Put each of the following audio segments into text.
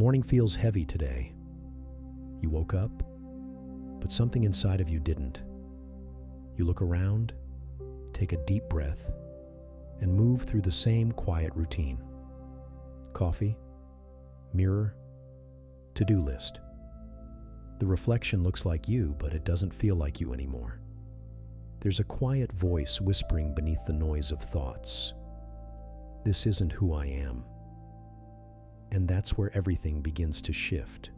morning feels heavy today. You woke up, but something inside of you didn't. You look around, take a deep breath, and move through the same quiet routine. Coffee, mirror, to-do list. The reflection looks like you, but it doesn't feel like you anymore. There's a quiet voice whispering beneath the noise of thoughts. This isn't who I am. And that's where everything begins to shift.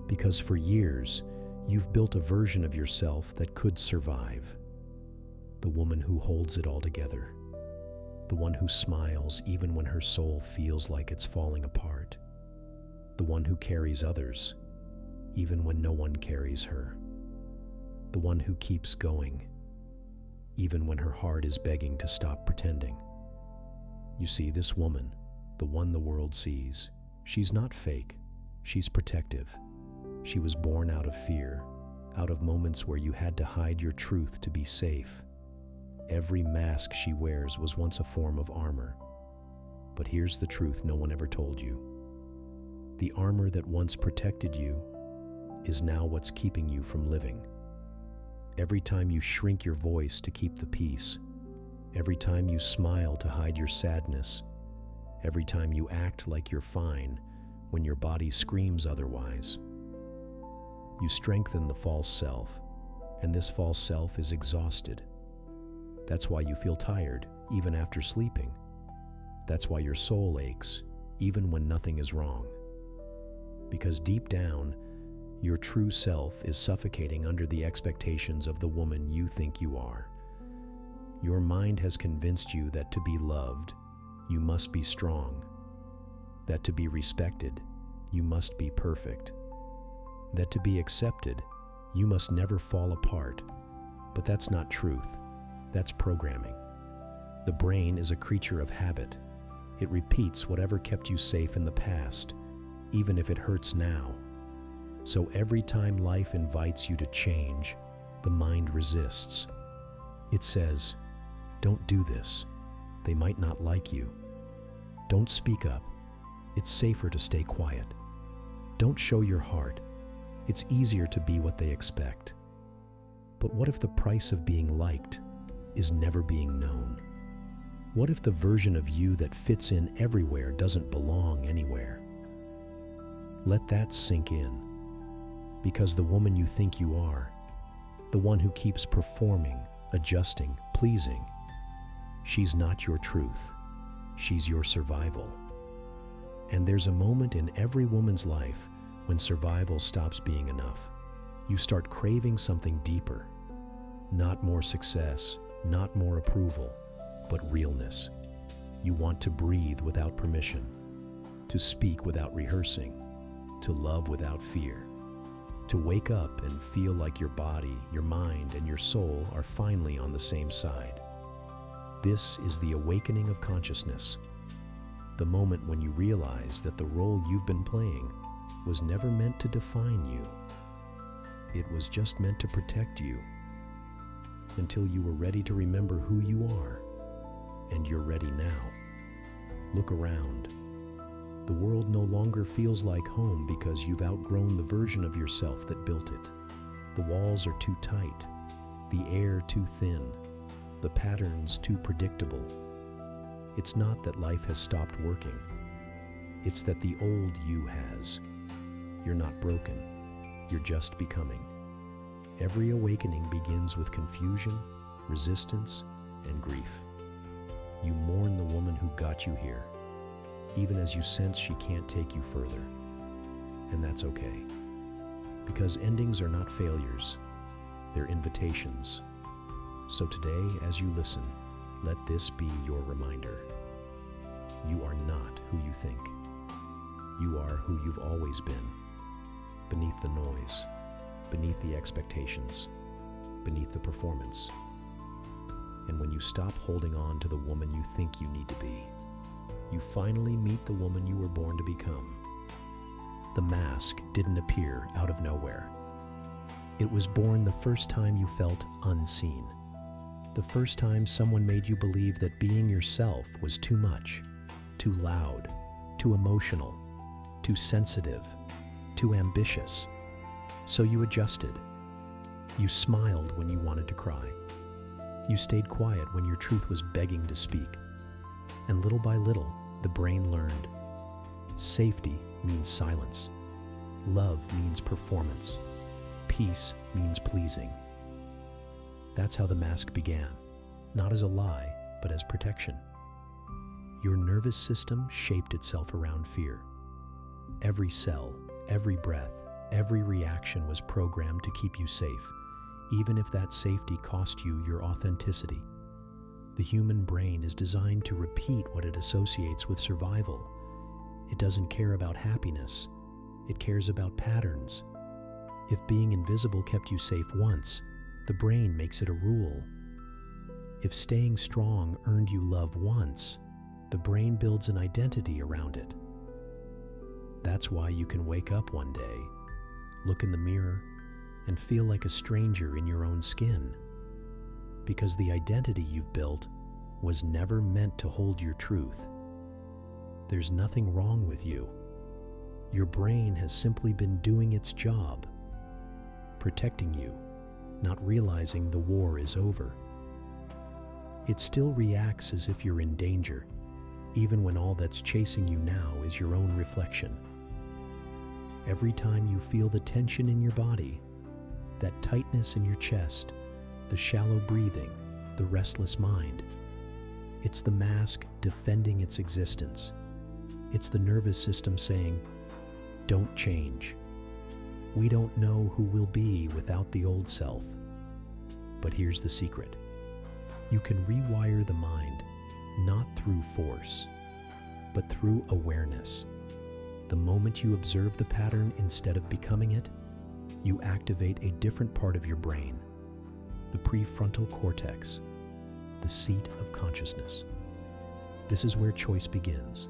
Because for years, you've built a version of yourself that could survive. The woman who holds it all together. The one who smiles even when her soul feels like it's falling apart. The one who carries others, even when no one carries her. The one who keeps going, even when her heart is begging to stop pretending. You see, this woman, the one the world sees, she's not fake, she's protective. She was born out of fear, out of moments where you had to hide your truth to be safe. Every mask she wears was once a form of armor. But here's the truth no one ever told you. The armor that once protected you is now what's keeping you from living. Every time you shrink your voice to keep the peace, every time you smile to hide your sadness, every time you act like you're fine when your body screams otherwise, you strengthen the false self, and this false self is exhausted. That's why you feel tired, even after sleeping. That's why your soul aches, even when nothing is wrong. Because deep down, your true self is suffocating under the expectations of the woman you think you are. Your mind has convinced you that to be loved, you must be strong. That to be respected, you must be perfect. That to be accepted, you must never fall apart. But that's not truth. That's programming. The brain is a creature of habit. It repeats whatever kept you safe in the past, even if it hurts now. So every time life invites you to change, the mind resists. It says, "Don't do this. They might not like you. Don't speak up. It's safer to stay quiet. Don't show your heart. It's easier to be what they expect." But what if the price of being liked is never being known? What if the version of you that fits in everywhere doesn't belong anywhere? Let that sink in. Because the woman you think you are, the one who keeps performing, adjusting, pleasing, she's not your truth. She's your survival. And there's a moment in every woman's life when survival stops being enough. You start craving something deeper. Not more success, not more approval, but realness. You want to breathe without permission, to speak without rehearsing, to love without fear, to wake up and feel like your body, your mind, and your soul are finally on the same side. This is the awakening of consciousness, the moment when you realize that the role you've been playing was never meant to define you. It was just meant to protect you until you were ready to remember who you are. And you're ready now. Look around. The world no longer feels like home because you've outgrown the version of yourself that built it. The walls are too tight, the air too thin, the patterns too predictable. It's not that life has stopped working. It's that the old you has. You're not broken. You're just becoming. Every awakening begins with confusion, resistance, and grief. You mourn the woman who got you here, even as you sense she can't take you further. And that's okay. Because endings are not failures, they're invitations. So today, as you listen, let this be your reminder. You are not who you think. You are who you've always been. Beneath the noise, beneath the expectations, beneath the performance. And when you stop holding on to the woman you think you need to be, you finally meet the woman you were born to become. The mask didn't appear out of nowhere. It was born the first time you felt unseen. The first time someone made you believe that being yourself was too much, too loud, too emotional, too sensitive, too ambitious. So you adjusted. You smiled when you wanted to cry. You stayed quiet when your truth was begging to speak. And little by little, the brain learned. Safety means silence. Love means performance. Peace means pleasing. That's how the mask began, not as a lie, but as protection. Your nervous system shaped itself around fear. Every cell, every breath, every reaction was programmed to keep you safe, even if that safety cost you your authenticity. The human brain is designed to repeat what it associates with survival. It doesn't care about happiness. It cares about patterns. If being invisible kept you safe once, the brain makes it a rule. If staying strong earned you love once, the brain builds an identity around it. That's why you can wake up one day, look in the mirror, and feel like a stranger in your own skin. Because the identity you've built was never meant to hold your truth. There's nothing wrong with you. Your brain has simply been doing its job, protecting you, not realizing the war is over. It still reacts as if you're in danger, even when all that's chasing you now is your own reflection. Every time you feel the tension in your body, that tightness in your chest, the shallow breathing, the restless mind, it's the mask defending its existence. It's the nervous system saying, "Don't change. We don't know who we'll be without the old self." But here's the secret. You can rewire the mind, not through force, but through awareness. The moment you observe the pattern instead of becoming it, you activate a different part of your brain, the prefrontal cortex, the seat of consciousness. This is where choice begins,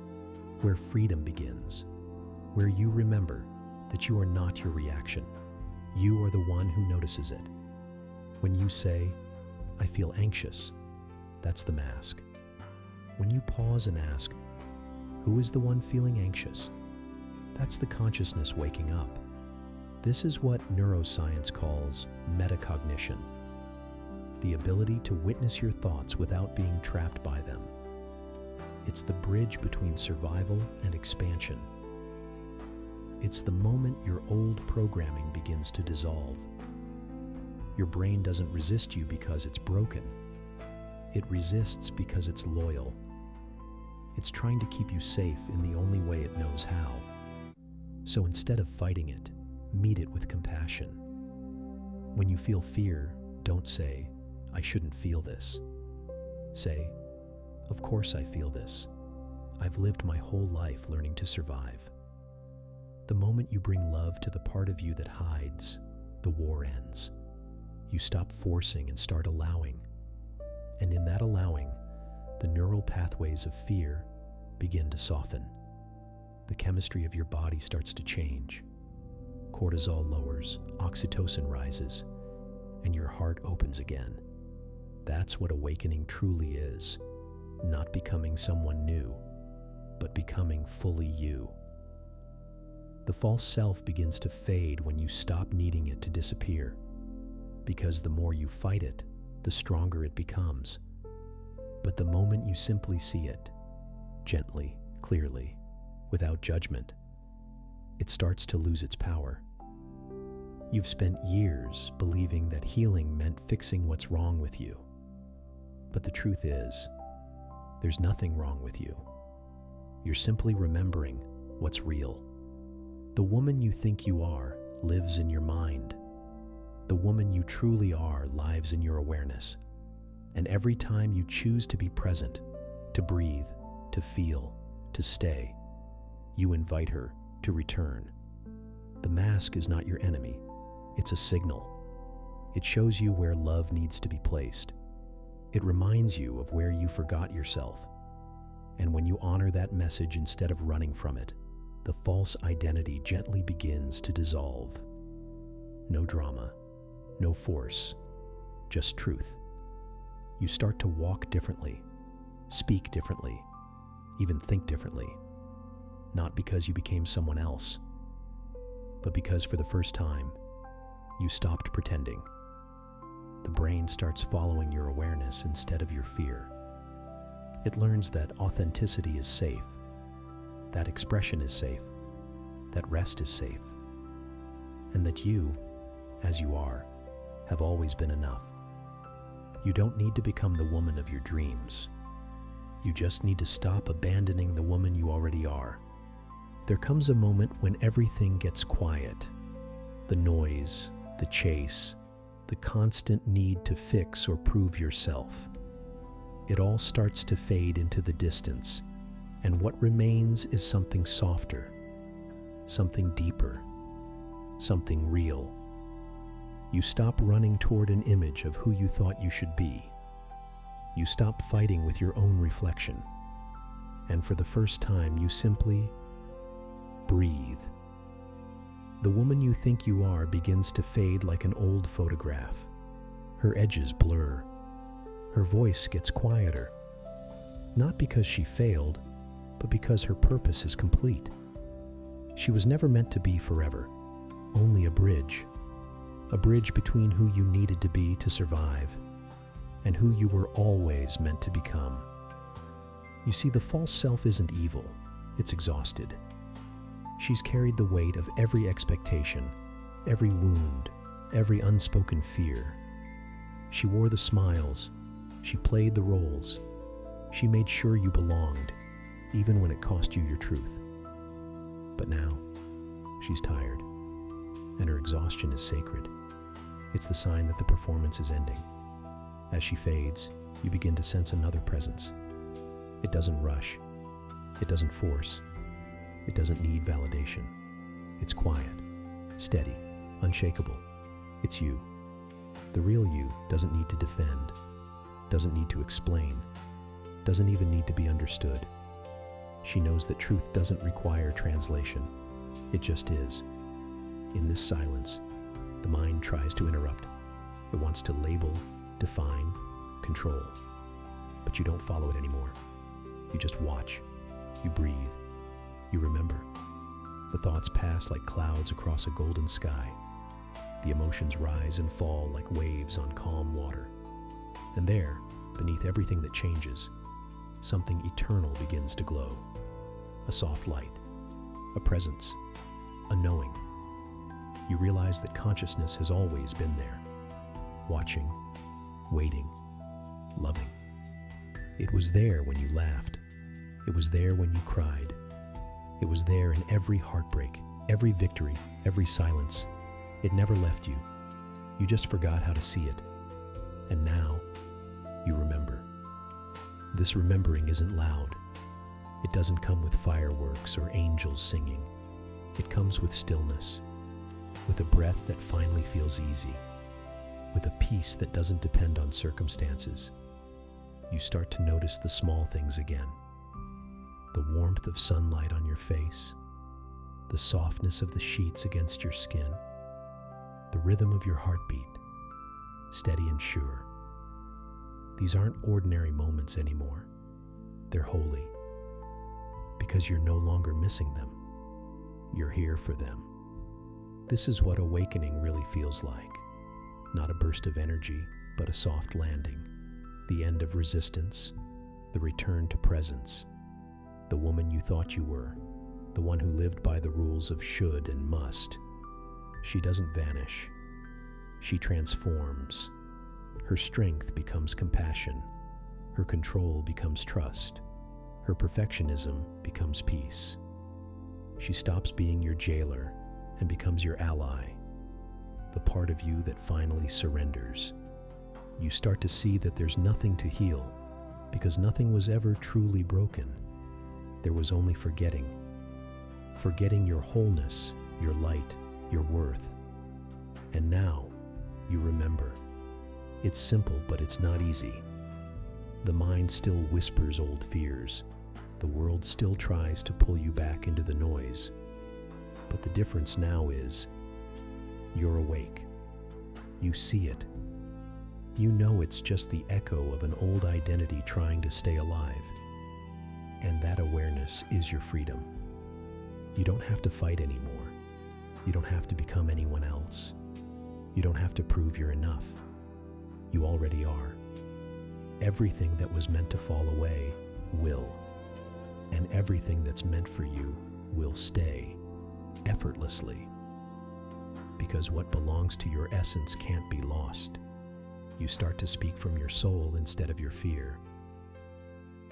where freedom begins, where you remember that you are not your reaction. You are the one who notices it. When you say, "I feel anxious," that's the mask. When you pause and ask, "Who is the one feeling anxious?" that's the consciousness waking up. This is what neuroscience calls metacognition, the ability to witness your thoughts without being trapped by them. It's the bridge between survival and expansion. It's the moment your old programming begins to dissolve. Your brain doesn't resist you because it's broken. It resists because it's loyal. It's trying to keep you safe in the only way it knows how. So instead of fighting it, meet it with compassion. When you feel fear, don't say, "I shouldn't feel this." Say, "Of course I feel this. I've lived my whole life learning to survive." The moment you bring love to the part of you that hides, the war ends. You stop forcing and start allowing. And in that allowing, the neural pathways of fear begin to soften. The chemistry of your body starts to change. Cortisol lowers, oxytocin rises, and your heart opens again. That's what awakening truly is. Not becoming someone new, but becoming fully you. The false self begins to fade when you stop needing it to disappear, because the more you fight it, the stronger it becomes. But the moment you simply see it, gently, clearly, without judgment, it starts to lose its power. You've spent years believing that healing meant fixing what's wrong with you. But the truth is, there's nothing wrong with you. You're simply remembering what's real. The woman you think you are lives in your mind. The woman you truly are lives in your awareness. And every time you choose to be present, to breathe, to feel, to stay, you invite her to return. The mask is not your enemy. It's a signal. It shows you where love needs to be placed. It reminds you of where you forgot yourself. And when you honor that message instead of running from it, the false identity gently begins to dissolve. No drama, no force, just truth. You start to walk differently, speak differently, even think differently. not because you became someone else, but because for the first time, you stopped pretending. The brain starts following your awareness instead of your fear. It learns that authenticity is safe, that expression is safe, that rest is safe, and that you, as you are, have always been enough. You don't need to become the woman of your dreams. You just need to stop abandoning the woman you already are. There comes a moment when everything gets quiet. The noise, the chase, the constant need to fix or prove yourself. It all starts to fade into the distance, and what remains is something softer, something deeper, something real. You stop running toward an image of who you thought you should be. You stop fighting with your own reflection, and for the first time, you simply breathe. The woman you think you are begins to fade like an old photograph. Her edges blur. Her voice gets quieter. Not because she failed, but because her purpose is complete. She was never meant to be forever, only a bridge between who you needed to be to survive and who you were always meant to become. You see, the false self isn't evil, it's exhausted. She's carried the weight of every expectation, every wound, every unspoken fear. She wore the smiles, she played the roles, she made sure you belonged, even when it cost you your truth. But now, she's tired, and her exhaustion is sacred. It's the sign that the performance is ending. As she fades, you begin to sense another presence. It doesn't rush, it doesn't force, it doesn't need validation. It's quiet, steady, unshakable. It's you. The real you doesn't need to defend, doesn't need to explain, doesn't even need to be understood. She knows that truth doesn't require translation. It just is. In this silence, the mind tries to interrupt. It wants to label, define, control. But you don't follow it anymore. You just watch. You breathe. You remember. The thoughts pass like clouds across a golden sky. The emotions rise and fall like waves on calm water. And there, beneath everything that changes, something eternal begins to glow. A soft light, a presence, a knowing. You realize that consciousness has always been there, watching, waiting, loving. It was there when you laughed. It was there when you cried. It was there in every heartbreak, every victory, every silence. It never left you. You just forgot how to see it. And now, you remember. This remembering isn't loud. It doesn't come with fireworks or angels singing. It comes with stillness, with a breath that finally feels easy, with a peace that doesn't depend on circumstances. You start to notice the small things again. The warmth of sunlight on your face, the softness of the sheets against your skin, the rhythm of your heartbeat, steady and sure. These aren't ordinary moments anymore. They're holy, because you're no longer missing them. You're here for them. This is what awakening really feels like. Not a burst of energy, but a soft landing. The end of resistance, the return to presence. The woman you thought you were, the one who lived by the rules of should and must. She doesn't vanish. She transforms. Her strength becomes compassion. Her control becomes trust. Her perfectionism becomes peace. She stops being your jailer and becomes your ally, the part of you that finally surrenders. You start to see that there's nothing to heal, because nothing was ever truly broken. There was only forgetting. Forgetting your wholeness, your light, your worth. And now, you remember. It's simple, but it's not easy. The mind still whispers old fears. The world still tries to pull you back into the noise. But the difference now is, you're awake. You see it. You know it's just the echo of an old identity trying to stay alive. And that awareness is your freedom. You don't have to fight anymore. You don't have to become anyone else. You don't have to prove you're enough. You already are. Everything that was meant to fall away will. And everything that's meant for you will stay effortlessly. Because what belongs to your essence can't be lost. You start to speak from your soul instead of your fear.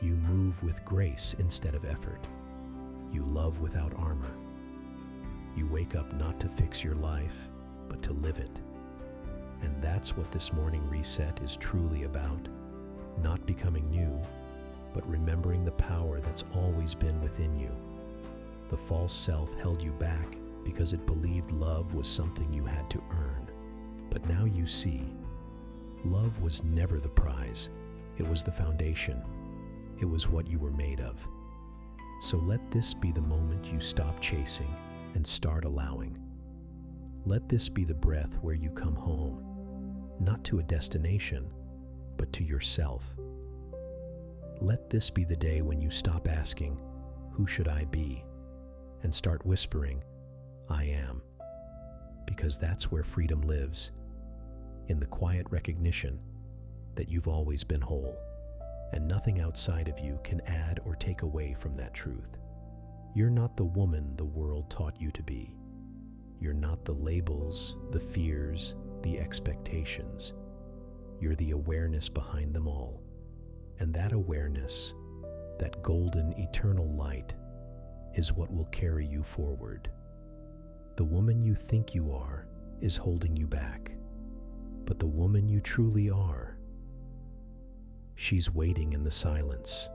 You move with grace instead of effort. You love without armor. You wake up not to fix your life, but to live it. And that's what this morning reset is truly about. Not becoming new, but remembering the power that's always been within you. The false self held you back because it believed love was something you had to earn. But now you see, love was never the prize. It was the foundation. It was what you were made of. So let this be the moment you stop chasing and start allowing. Let this be the breath where you come home, not to a destination, but to yourself. Let this be the day when you stop asking, "Who should I be?" and start whispering, "I am." Because that's where freedom lives, in the quiet recognition that you've always been whole, and nothing outside of you can add or take away from that truth. You're not the woman the world taught you to be. You're not the labels, the fears, the expectations. You're the awareness behind them all. And that awareness, that golden eternal light, is what will carry you forward. The woman you think you are is holding you back, but the woman you truly are, she's waiting in the silence.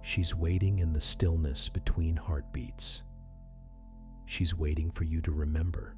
She's waiting in the stillness between heartbeats. She's waiting for you to remember.